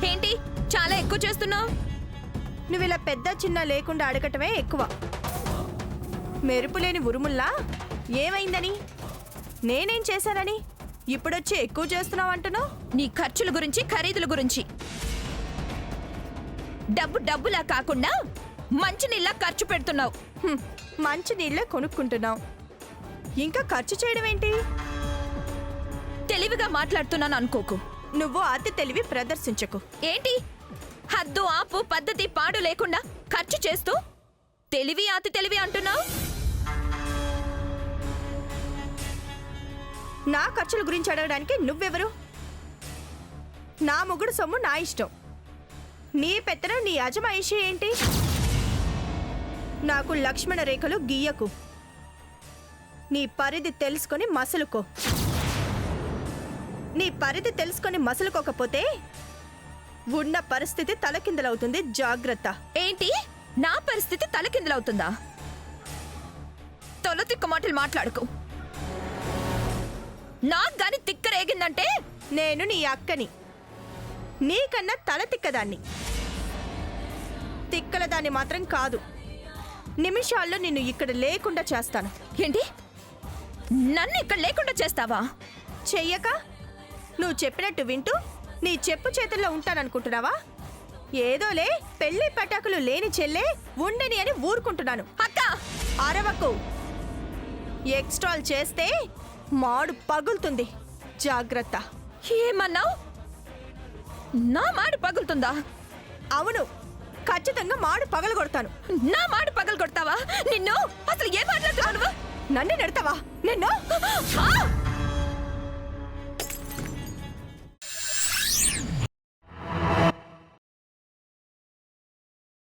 ఏంటి చాలా ఎక్కువ చేస్తున్నావు? నువ్వు ఇలా పెద్ద చిన్న లేకుండా అడగటమే ఎక్కువ. మెరుపులేని ఉరుముల్లా ఏమైందని, నేనేం చేశానని ఇప్పుడొచ్చి ఎక్కువ చేస్తున్నావు అంటున్నావు? నీ ఖర్చుల గురించి, ఖరీదుల గురించి. డబ్బులా కాకుండా మంచినీళ్ళ ఖర్చు పెడుతున్నావు. మంచి నీళ్ళే కొనుక్కుంటున్నావు, ఇంకా ఖర్చు చేయడం ఏంటి? తెలివిగా మాట్లాడుతున్నాను అనుకోకు. నువ్వు అతి తెలివి ప్రదర్శించకు. ఏంటి హద్దు ఆపు పద్ధతి పాడు లేకుండా ఖర్చు చేస్తూ తెలివి అతి తెలివి అంటున్నావు? నా ఖర్చుల గురించి అడగడానికి నువ్వెవరు? నా మొగుడు సొమ్ము నా ఇష్టం, నీ పెత్తనం నీ అజమాయిషి ఏంటి? నాకు లక్ష్మణ రేఖలు గీయకు. నీ పరిధి తెలుసుకొని మసలుకో. నీ పరిధి తెలుసుకొని మసలుకోకపోతే ఉన్న పరిస్థితి తలకిందలవుతుంది. జాగ్రత్త. ఏంటి నా పరిస్థితి తలకిందులవుతుందా? తొల తిక్క మాటలు మాట్లాడుకో. నాకు గాని తిక్కరేగిందంటే నేను నీ అక్కని, నీకన్నా తల తిక్కదాన్ని. తిక్కలదాన్ని మాత్రం కాదు, నిమిషాల్లో నిన్ను ఇక్కడ లేకుండా చేస్తాను. ఏంటి నన్ను ఇక్కడ లేకుండా చేస్తావా? చెయ్యక నువ్వు చెప్పినట్టు వింటూ నీ చెప్పు చేతుల్లో ఉంటాననుకుంటున్నావా? ఏదోలే పెళ్లి పటాకులు లేని చెల్లే ఉండని అని ఊరుకుంటున్నాను. అక్క అరవకు. ఎక్స్ట్రాల్ చేస్తే మాడు పగులుతుంది. జాగ్రత్త. ఏమన్నావు? నా మాడు పగులుతుందా? అవును, ఖచ్చితంగా మాడు పగలగొడతాను. నా మాడు పగలు కొడతావా? నిన్ను అసలు ఏం మాట్లాడుతున్నావు? నన్ను నెడతావా? నిన్ను ఆ!